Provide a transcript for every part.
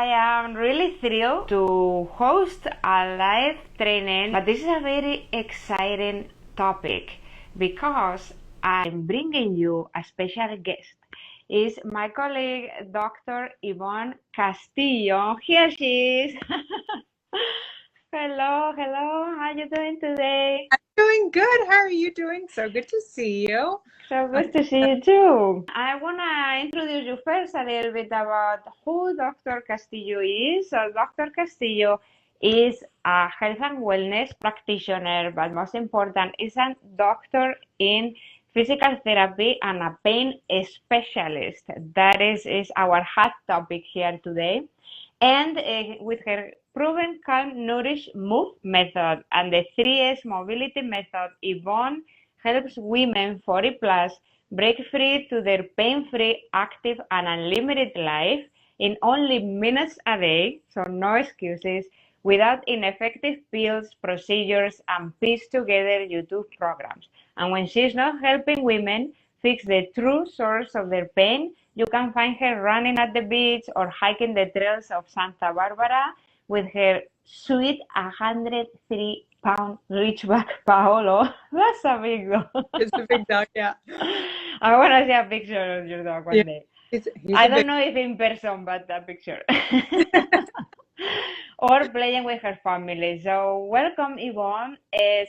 I am really thrilled to host a live training, but this is a very exciting topic because I'm bringing you a special guest. Is my colleague, Dr. Yvonne Castillo. Here she is. Hello, hello. How are you doing today? I'm doing good. How are you doing? So good to see you. So good to see you too. I want to introduce you first a little bit about who Dr. Castillo is. So Dr. Castillo is a health and wellness practitioner, but most important, is a doctor in physical therapy and a pain specialist. That is our hot topic here today. And with her proven calm, nourish, move method and the 3S mobility method, Yvonne helps women 40 plus break free to their pain-free, active, and unlimited life in only minutes a day, so no excuses, without ineffective pills, procedures, and piece together YouTube programs. And when she's not helping women fix the true source of their pain, you can find her running at the beach or hiking the trails of Santa Barbara with her sweet 103-pound Ridgeback Paolo. That's a big dog. It's a big dog, yeah. I want to see a picture of your dog one Yeah, day. he's I a don't big. know if in person, but a picture. Or playing with her family. So welcome, Yvonne.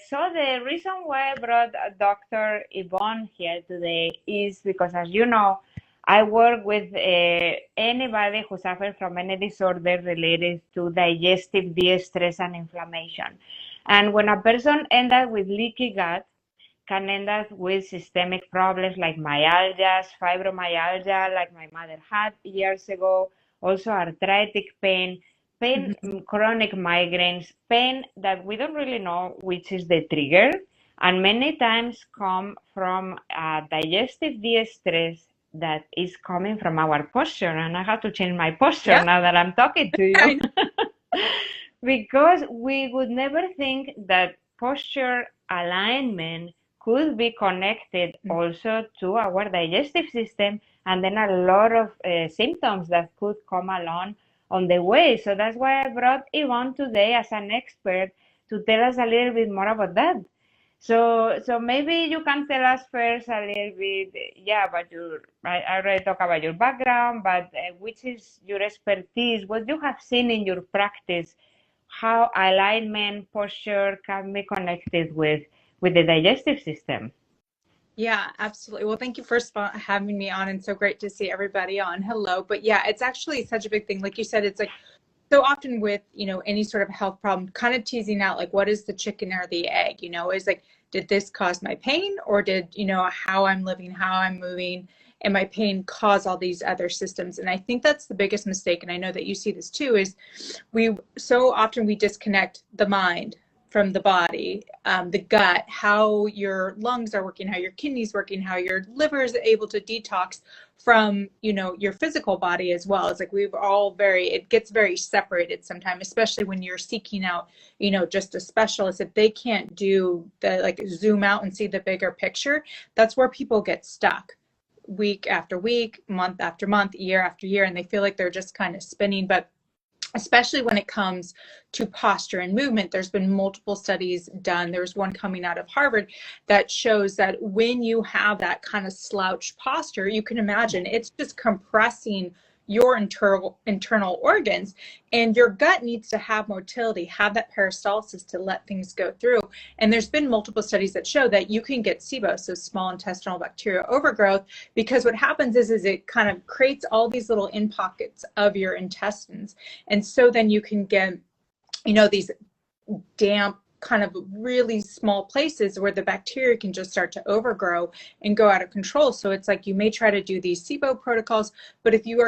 So the reason why I brought Dr. Yvonne here today is because, as you know, I work with anybody who suffers from any disorder related to digestive distress and inflammation. And when a person ends up with leaky gut, can end up with systemic problems like myalgias, fibromyalgia, like my mother had years ago, also arthritic pain, chronic migraines, pain that we don't really know which is the trigger, and many times come from digestive distress that is coming from our posture. And I have to change my posture Yeah, now that I'm talking to I you. know. Because we would never think that posture alignment could be connected also to our digestive system, and then a lot of symptoms that could come along on the way. So that's why I brought Yvonne today as an expert to tell us a little bit more about that. So maybe you can tell us first a little bit, yeah, about I already talked about your background, but which is your expertise, what you have seen in your practice, how alignment, posture can be connected with the digestive system. Yeah, absolutely. Well, thank you first for having me on, and so great to see everybody on. Hello. But yeah, it's actually such a big thing. Like you said, it's like so often with, any sort of health problem, kind of teasing out like what is the chicken or the egg, is like, did this cause my pain, or did, how I'm living, how I'm moving, and my pain cause all these other systems? And I think that's the biggest mistake, and I know that you see this too, is we disconnect the mind from the body, the gut, how your lungs are working, how your kidneys working, how your liver is able to detox from, your physical body as well. It's like it gets very separated sometimes, especially when you're seeking out, just a specialist. If they can't do zoom out and see the bigger picture, that's where people get stuck week after week, month after month, year after year, and they feel like they're just kind of spinning. But especially when it comes to posture and movement, there's been multiple studies done. There's one coming out of Harvard that shows that when you have that kind of slouched posture, you can imagine it's just compressing your internal organs, and your gut needs to have motility, have that peristalsis to let things go through. And there's been multiple studies that show that you can get SIBO, so small intestinal bacterial overgrowth, because what happens is it kind of creates all these little in pockets of your intestines. And so then you can get, these damp, kind of really small places where the bacteria can just start to overgrow and go out of control. So it's like you may try to do these SIBO protocols, but if you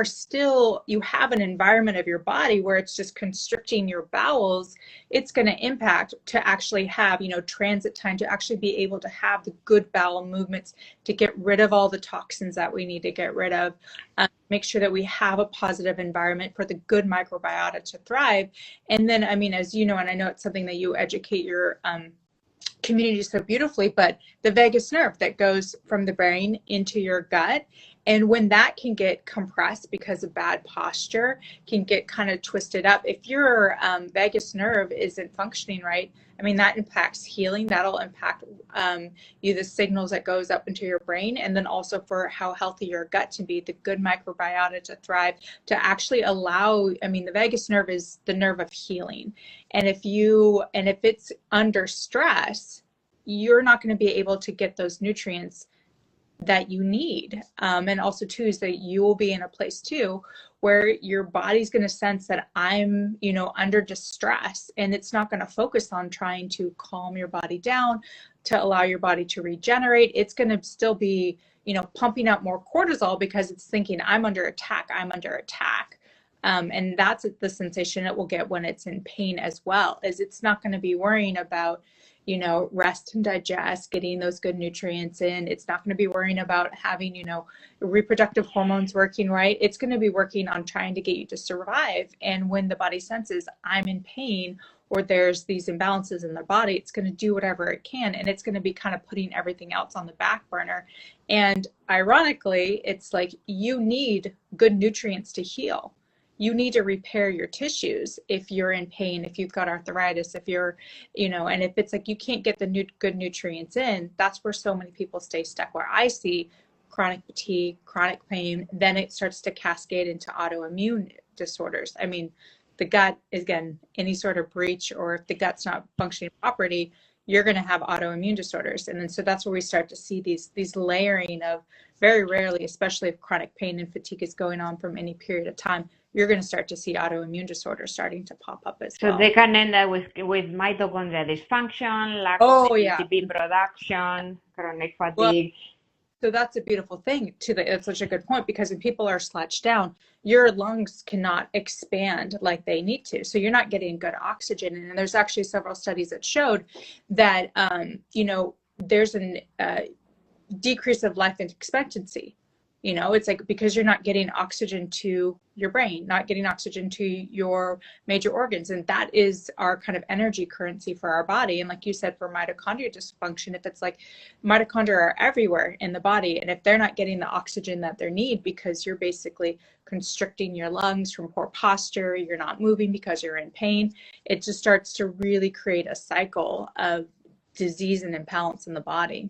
have an environment of your body where it's just constricting your bowels, it's going to impact to actually have, transit time, to actually be able to have the good bowel movements, to get rid of all the toxins that we need to get rid of. Make sure that we have a positive environment for the good microbiota to thrive. And then, as you know, and I know it's something that you educate your community so beautifully, but the vagus nerve that goes from the brain into your gut, And when that can get compressed because of bad posture, can get kind of twisted up. If your vagus nerve isn't functioning right, I mean, that impacts healing. That'll impact the signals that goes up into your brain, and then also for how healthy your gut to be, the good microbiota to thrive, to actually allow, I mean, the vagus nerve is the nerve of healing. And if it's under stress, you're not going to be able to get those nutrients that you need. And also too, is that you will be in a place too where your body's going to sense that I'm, under distress, and it's not going to focus on trying to calm your body down to allow your body to regenerate. It's going to still be, pumping out more cortisol because it's thinking I'm under attack. And that's the sensation it will get when it's in pain as well, is it's not going to be worrying about, rest and digest, getting those good nutrients in. It's not going to be worrying about having, reproductive hormones working right. It's going to be working on trying to get you to survive. And when the body senses I'm in pain, or there's these imbalances in the body, it's going to do whatever it can. And it's going to be kind of putting everything else on the back burner. And ironically, it's like you need good nutrients to heal. You need to repair your tissues if you're in pain, if you've got arthritis, if you're, and if it's like you can't get the good nutrients in, that's where so many people stay stuck. Where I see chronic fatigue, chronic pain, then it starts to cascade into autoimmune disorders. I mean, the gut is, again, any sort of breach, or if the gut's not functioning properly, you're going to have autoimmune disorders. And then so that's where we start to see these layering of, very rarely, especially if chronic pain and fatigue is going on from any period of time, you're going to start to see autoimmune disorders starting to pop up as well. So they can end up with mitochondrial dysfunction, lack of ATP production, chronic fatigue. So that's a beautiful thing too. That's such a good point, because when people are slouched down, your lungs cannot expand like they need to. So you're not getting good oxygen. And there's actually several studies that showed that, there's a decrease of life expectancy. It's like because you're not getting oxygen to your brain, not getting oxygen to your major organs. And that is our kind of energy currency for our body. And like you said, for mitochondria dysfunction, if it's like mitochondria are everywhere in the body, and if they're not getting the oxygen that they need because you're basically constricting your lungs from poor posture, you're not moving because you're in pain, it just starts to really create a cycle of disease and imbalance in the body.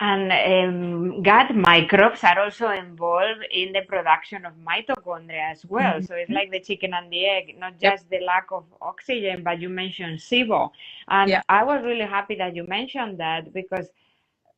And gut microbes are also involved in the production of mitochondria as well. Mm-hmm. So it's like the chicken and the egg, not just the lack of oxygen, but you mentioned SIBO. And I was really happy that you mentioned that, because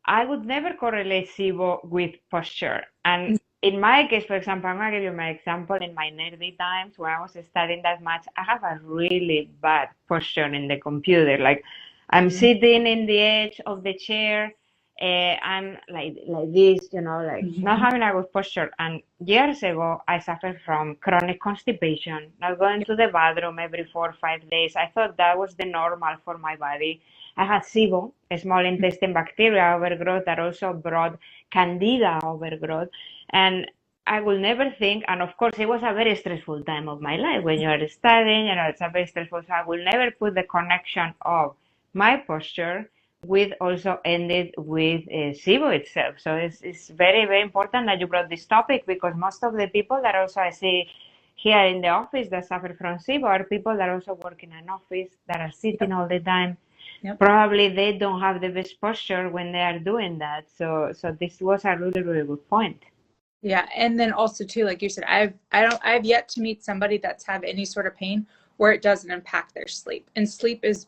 I would never correlate SIBO with posture. And in my case, for example, I'm going to give you my example. In my nerdy times, when I was studying that much, I have a really bad posture in the computer. Like I'm sitting in the edge of the chair. I'm like this, not having a good posture. And years ago, I suffered from chronic constipation, not going to the bathroom every 4 or 5 days. I thought that was the normal for my body. I had SIBO, a small intestine bacteria overgrowth, that also brought candida overgrowth. And I will never think, and of course, it was a very stressful time of my life when you are studying, it's a very stressful, so I will never put the connection of my posture with also ended with SIBO itself. So it's very, very important that you brought this topic, because most of the people that also I see here in the office that suffer from SIBO are people that also work in an office, that are sitting all the time. Probably they don't have the best posture when they are doing that. So this was a really, really good point. Yeah, and then also too, like you said, I've yet to meet somebody that's have any sort of pain where it doesn't impact their sleep. And sleep is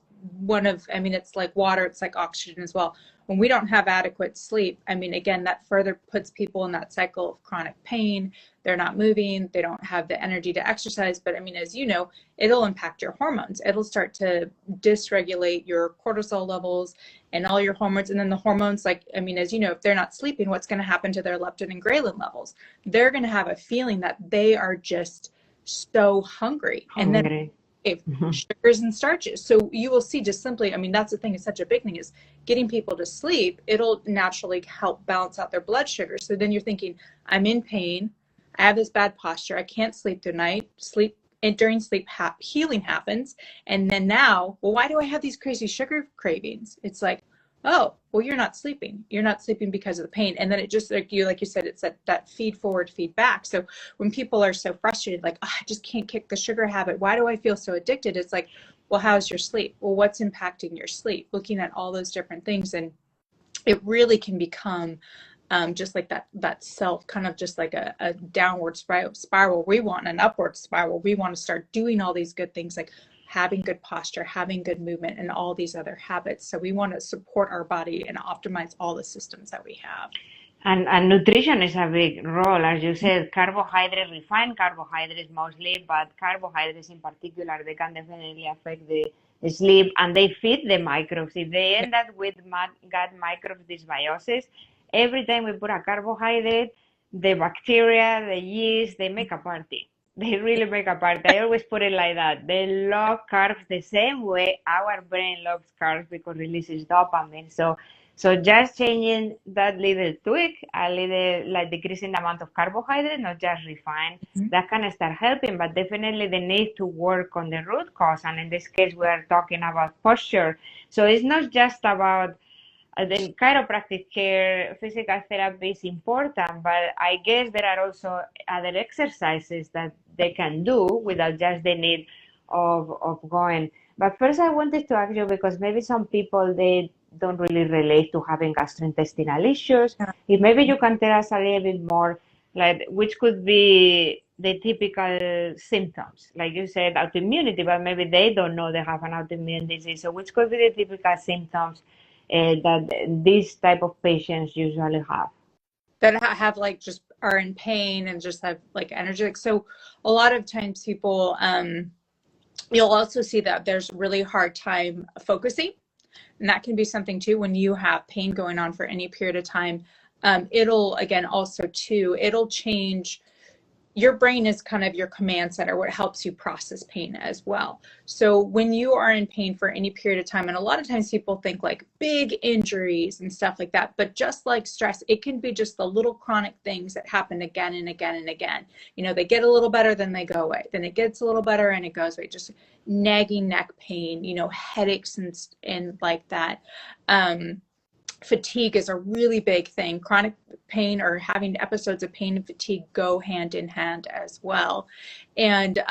it's like water, it's like oxygen as well. When we don't have adequate sleep, again, that further puts people in that cycle of chronic pain. They're not moving, they don't have the energy to exercise. But as you know, it'll impact your hormones. It'll start to dysregulate your cortisol levels and all your hormones. And then the hormones, as you know, if they're not sleeping, what's going to happen to their leptin and ghrelin levels? They're going to have a feeling that they are just so hungry. And then sugars and starches. So you will see just simply, that's the thing, is such a big thing, is getting people to sleep. It'll naturally help balance out their blood sugar. So then you're thinking, I'm in pain, I have this bad posture, I can't sleep through night, during sleep healing happens. And then now, well, why do I have these crazy sugar cravings? It's like, oh, well, you're not sleeping. You're not sleeping because of the pain. And then it just, like you said, it's that feed forward, feedback. So when people are so frustrated, like, oh, I just can't kick the sugar habit. Why do I feel so addicted? It's like, well, how's your sleep? Well, what's impacting your sleep? Looking at all those different things. And it really can become just like that self, kind of just like a downward spiral. We want an upward spiral. We want to start doing all these good things, like having good posture, having good movement, and all these other habits. So we want to support our body and optimize all the systems that we have. And nutrition is a big role, as you said. Carbohydrates, refined carbohydrates mostly, but carbohydrates in particular, they can definitely affect the sleep, and they feed the microbes. If they end up with gut microbe dysbiosis, every time we put a carbohydrate, the bacteria, the yeast, they make a party. They really make a party. I always put it like that. They love carbs the same way our brain loves carbs because it releases dopamine. So just changing that little tweak, a little like decreasing the amount of carbohydrate, not just refined, that can start helping, but definitely they need to work on the root cause. And in this case, we are talking about posture. So it's not just about the chiropractic care, physical therapy is important, but I guess there are also other exercises that they can do without just the need of going. But first, I wanted to ask you because maybe some people they don't really relate to having gastrointestinal issues. If maybe you can tell us a little bit more, like which could be the typical symptoms, like you said, autoimmunity, but maybe they don't know they have an autoimmune disease. So which could be the typical symptoms that these type of patients usually have? That have like just are in pain and just have like energetic. So a lot of times people, you'll also see that there's really hard time focusing. And that can be something too when you have pain going on for any period of time. It'll, again, also too, it'll change. Your brain is kind of your command center, what helps you process pain as well. So when you are in pain for any period of time, and a lot of times people think like big injuries and stuff like that, but just like stress, it can be just the little chronic things that happen again and again and again. You know, they get a little better, then they go away. Then it gets a little better and it goes away. Just nagging neck pain, you know, headaches and like that. Fatigue is a really big thing. Chronic pain or having episodes of pain and fatigue go hand in hand as well. And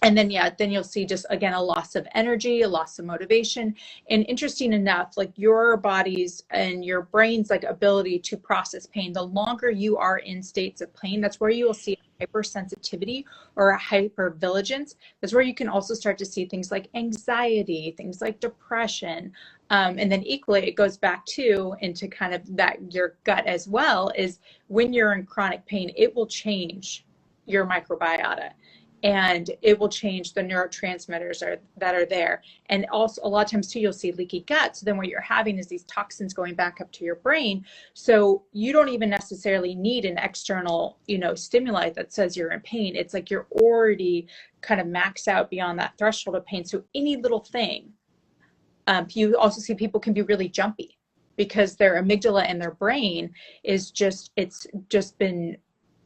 then, yeah, then you'll see just, again, a loss of energy, a loss of motivation. And interesting enough, like your body's and your brain's like ability to process pain, the longer you are in states of pain, that's where you will see hypersensitivity or a hypervigilance. That's where you can also start to see things like anxiety, things like depression. And then equally, it goes back to into kind of that your gut as well, is when you're in chronic pain, it will change your microbiota. And it will change the neurotransmitters that are there. And also a lot of times too, you'll see leaky gut. So then what you're having is these toxins going back up to your brain. So you don't even necessarily need an external, you know, stimuli that says you're in pain. It's like you're already kind of maxed out beyond that threshold of pain. So any little thing, you also see people can be really jumpy because their amygdala and their brain is just, it's just been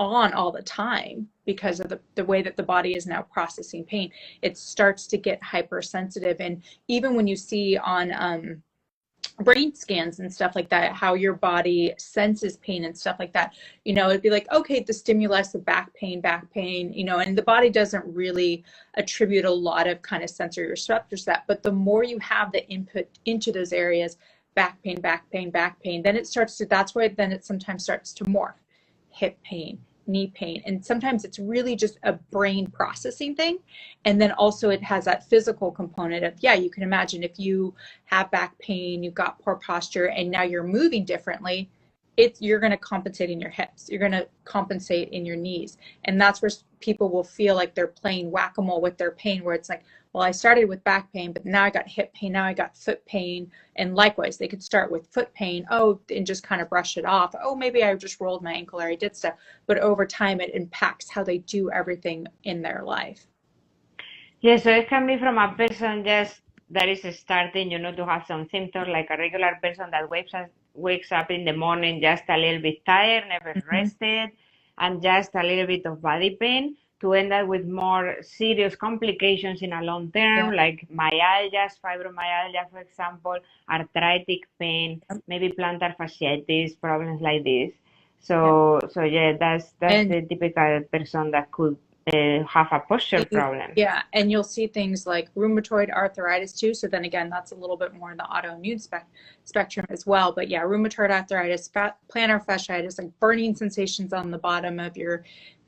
on all the time because of the way that the body is now processing pain. It starts to get hypersensitive. And even when you see on brain scans and stuff like that, how your body senses pain and stuff like that, you know, it'd be like, okay, the stimulus of back pain, you know, and the body doesn't really attribute a lot of kind of sensory receptors to that. But the more you have the input into those areas, back pain, then it starts to, that's where then it sometimes starts to morph. Hip pain, knee pain, and sometimes it's really just a brain processing thing. And then also it has that physical component of, yeah, you can imagine if you have back pain, you've got poor posture, and now you're moving differently, you're going to compensate in your hips, you're going to compensate in your knees. And that's where people will feel like they're playing whack-a-mole with their pain, where it's like, well, I started with back pain, but now I got hip pain, now I got foot pain. And likewise, they could start with foot pain, and just kind of brush it off. Oh, maybe I just rolled my ankle or I did stuff. But over time, it impacts how they do everything in their life. Yeah, so it can be from a person just that is starting, to have some symptoms, like a regular person that wakes up in the morning just a little bit tired, never rested, and just a little bit of body pain, to end up with more serious complications in a long term, like myalgias, fibromyalgia, for example, arthritic pain, maybe plantar fasciitis, problems like this. So yeah, that's the typical person that could have a posture problem. Yeah, and you'll see things like rheumatoid arthritis too. So then again, that's a little bit more in the autoimmune spectrum as well. But yeah, rheumatoid arthritis, plantar fasciitis, like burning sensations on the bottom of your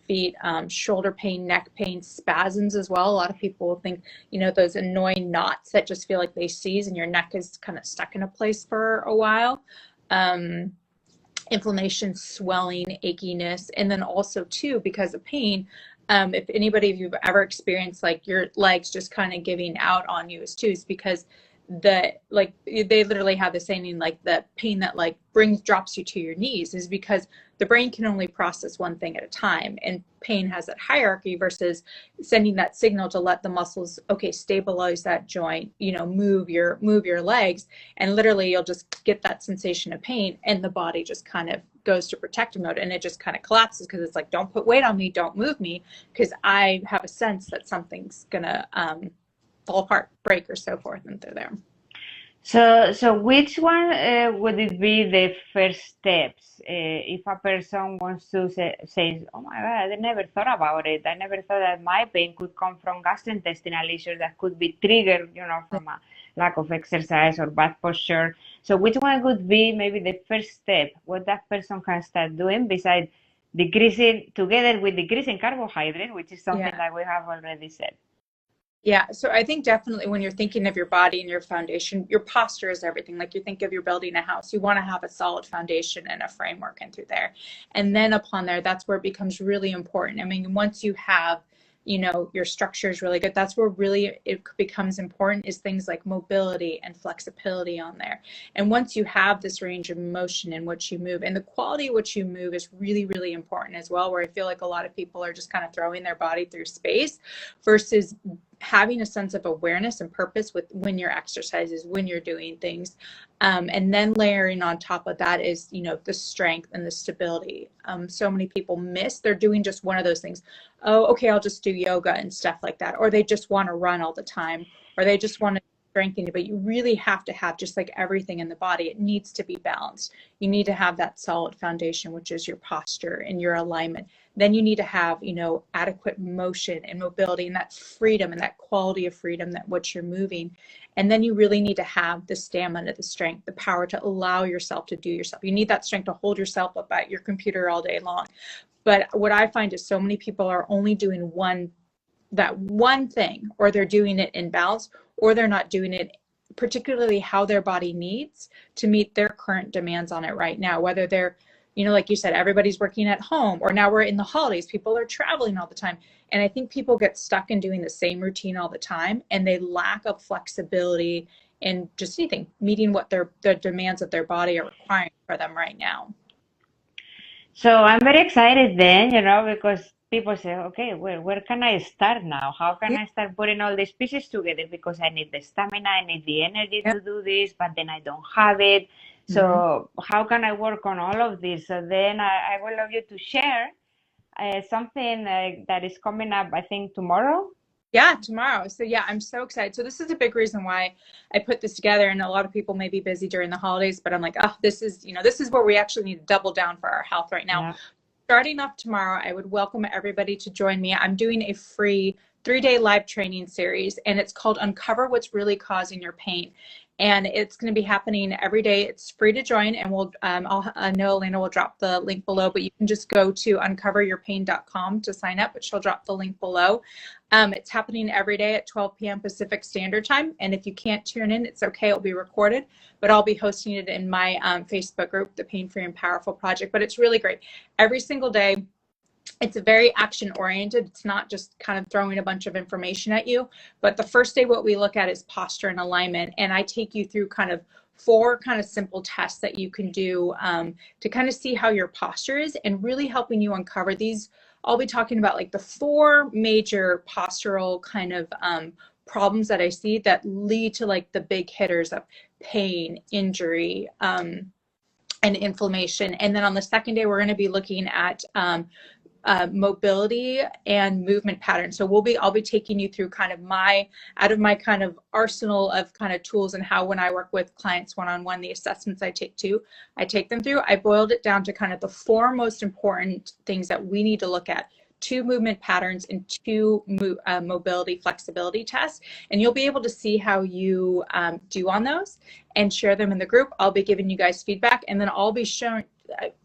feet, shoulder pain, neck pain, spasms as well. A lot of people will think, you know, those annoying knots that just feel like they seize and your neck is kind of stuck in a place for a while. Inflammation, swelling, achiness, and then also too, because of pain, if anybody of you've ever experienced like your legs just kind of giving out on you is because they literally have the saying, like the pain that like drops you to your knees is because the brain can only process one thing at a time, and pain has that hierarchy versus sending that signal to let the muscles, okay, stabilize that joint, you know, move your legs, and literally you'll just get that sensation of pain and the body just kind of goes to protective mode and it just kind of collapses because it's like, don't put weight on me, don't move me, because I have a sense that something's gonna fall apart, break, or so forth, and they're there. So which one would it be the first steps if a person wants to say, oh my God, I never thought about it. I never thought that my pain could come from gastrointestinal issues that could be triggered, you know, from a lack of exercise or bad posture. So which one would be maybe the first step, what that person can start doing besides decreasing, together with decreasing carbohydrate, which is something that we have already said. Yeah, so I think definitely when you're thinking of your body and your foundation, your posture is everything. Like you think of you're building a house, you want to have a solid foundation and a framework in through there. And then upon there, that's where it becomes really important. I mean, once you have, you know, your structure is really good, that's where really it becomes important is things like mobility and flexibility on there. And once you have this range of motion in which you move, and the quality of which you move is really, really important as well, where I feel like a lot of people are just kind of throwing their body through space versus having a sense of awareness and purpose with when you're exercises, when you're doing things. And then layering on top of that is, you know, the strength and the stability. So many people miss, they're doing just one of those things. Oh, okay, I'll just do yoga and stuff like that. Or they just want to run all the time, or they just want to strengthen it. But you really have to have, just like everything in the body, it needs to be balanced. You need to have that solid foundation, which is your posture and your alignment. Then you need to have, you know, adequate motion and mobility and that freedom and that quality of freedom that what you're moving. And then you really need to have the stamina, the strength, the power to allow yourself to do yourself. You need that strength to hold yourself up at your computer all day long. But what I find is so many people are only doing that one thing, or they're doing it in balance, or they're not doing it particularly how their body needs to meet their current demands on it right now, whether they're, you know, like you said, everybody's working at home, or now we're in the holidays, people are traveling all the time. And I think people get stuck in doing the same routine all the time, and they lack of flexibility in just anything, meeting what the demands of their body are requiring for them right now. So I'm very excited then, you know, because people say, okay, where can I start now? How can I start putting all these pieces together? Because I need the stamina, I need the energy to do this, but then I don't have it. So how can I work on all of this? So then I would love you to share something that is coming up, I think, tomorrow. Yeah, tomorrow. So yeah, I'm so excited. So this is a big reason why I put this together, and a lot of people may be busy during the holidays, but I'm like, oh, this is where we actually need to double down for our health right now. Yeah. Starting off tomorrow, I would welcome everybody to join me. I'm doing a free 3-day live training series, and it's called Uncover What's Really Causing Your Pain. And it's going to be happening every day. It's free to join, and I know Elena will drop the link below, but you can just go to uncoveryourpain.com to sign up, but she'll drop the link below. It's happening every day at 12 p.m. Pacific Standard Time. And if you can't tune in, it's okay. It'll be recorded, but I'll be hosting it in my Facebook group, the Pain Free and Powerful Project. But it's really great. Every single day, it's very action oriented. It's not just kind of throwing a bunch of information at you. But the first day, what we look at is posture and alignment. And I take you through kind of 4 kind of simple tests that you can do to kind of see how your posture is, and really helping you uncover these. I'll be talking about like the 4 major postural kind of problems that I see that lead to like the big hitters of pain, injury, and inflammation. And then on the second day, we're going to be looking at mobility and movement patterns. So I'll be taking you through kind of out of my kind of arsenal of kind of tools, and how when I work with clients one-on-one, the assessments I take them through. I boiled it down to kind of the 4 most important things that we need to look at: 2 movement patterns and 2 mobility flexibility tests. And you'll be able to see how you do on those and share them in the group. I'll be giving you guys feedback, and then I'll be showing,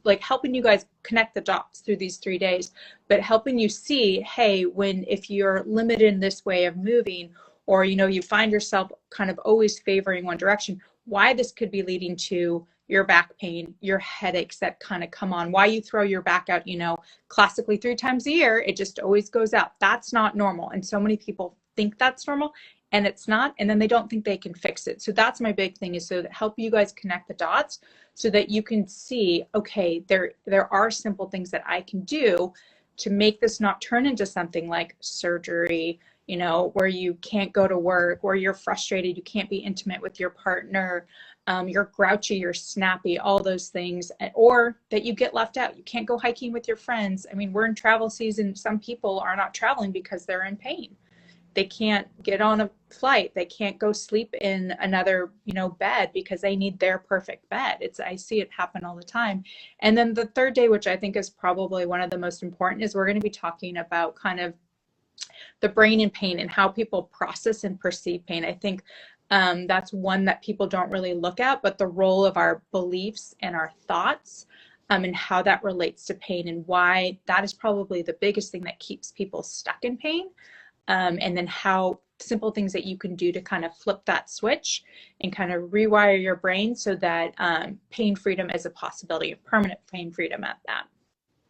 like, helping you guys connect the dots through these 3 days, but helping you see, hey, if you're limited in this way of moving, or, you know, you find yourself kind of always favoring one direction, why this could be leading to your back pain, your headaches that kind of come on, why you throw your back out, you know, classically 3 times a year, it just always goes out. That's not normal. And so many people think that's normal, and it's not, and then they don't think they can fix it. So that's my big thing, is so that help you guys connect the dots so that you can see, okay, there are simple things that I can do to make this not turn into something like surgery, you know, where you can't go to work, where you're frustrated, you can't be intimate with your partner, you're grouchy, you're snappy, all those things, or that you get left out. You can't go hiking with your friends. I mean, we're in travel season. Some people are not traveling because they're in pain. They can't get on a flight. They can't go sleep in another, you know, bed because they need their perfect bed. I see it happen all the time. And then the 3rd day, which I think is probably one of the most important, is we're going to be talking about kind of the brain and pain and how people process and perceive pain. I think that's one that people don't really look at, but the role of our beliefs and our thoughts, and how that relates to pain, and why that is probably the biggest thing that keeps people stuck in pain. And then how simple things that you can do to kind of flip that switch and kind of rewire your brain so that pain freedom is a possibility, of permanent pain freedom at that.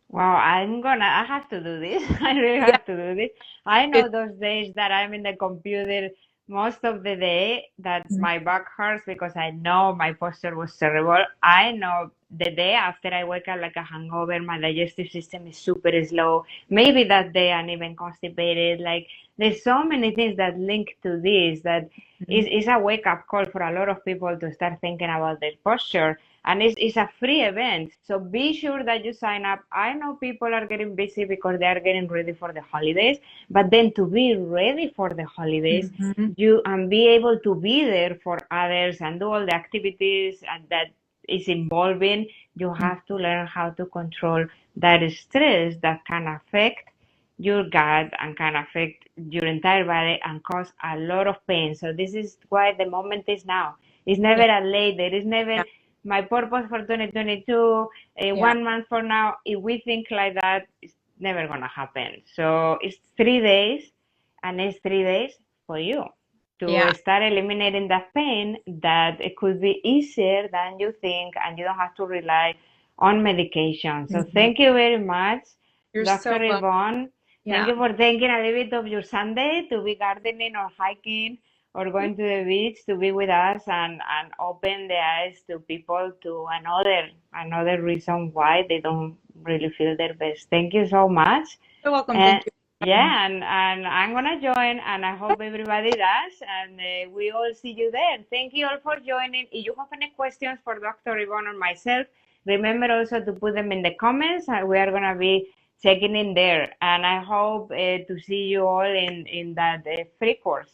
Wow, I have to do this. I really Yeah, have to do this. I know those days that I'm in the computer most of the day that my back hurts because I know my posture was terrible. I know the day after I wake up like a hangover, my digestive system is super slow. Maybe that day I'm even constipated. Like, there's so many things that link to this that is a wake up call for a lot of people to start thinking about their posture. And it's a free event. So be sure that you sign up. I know people are getting busy because they are getting ready for the holidays, but then to be ready for the holidays, you and be able to be there for others and do all the activities and that is involving, you have to learn how to control that stress that can affect your gut and can affect your entire body and cause a lot of pain. So this is why the moment is now. It's never yeah, a late. There is never yeah, my purpose for 2022, yeah, 1 month from now. If we think like that, it's never gonna happen. So it's 3 days, and it's 3 days for you to yeah. start eliminating that pain that it could be easier than you think, and you don't have to rely on medication. So Mhm. thank you very much, You're Dr. so welcome. Yvonne. Thank Yeah. you for taking a little bit of your Sunday to be gardening or hiking or going to the beach to be with us and open the eyes to people to another reason why they don't really feel their best. Thank you so much. You're welcome. And Thank you for having me. yeah, and I'm gonna join, and I hope everybody does, and we all see you there. Thank you all for joining. If you have any questions for Dr. Yvonne or myself, remember also to put them in the comments, and we are gonna be checking in there. And I hope to see you all in that free course.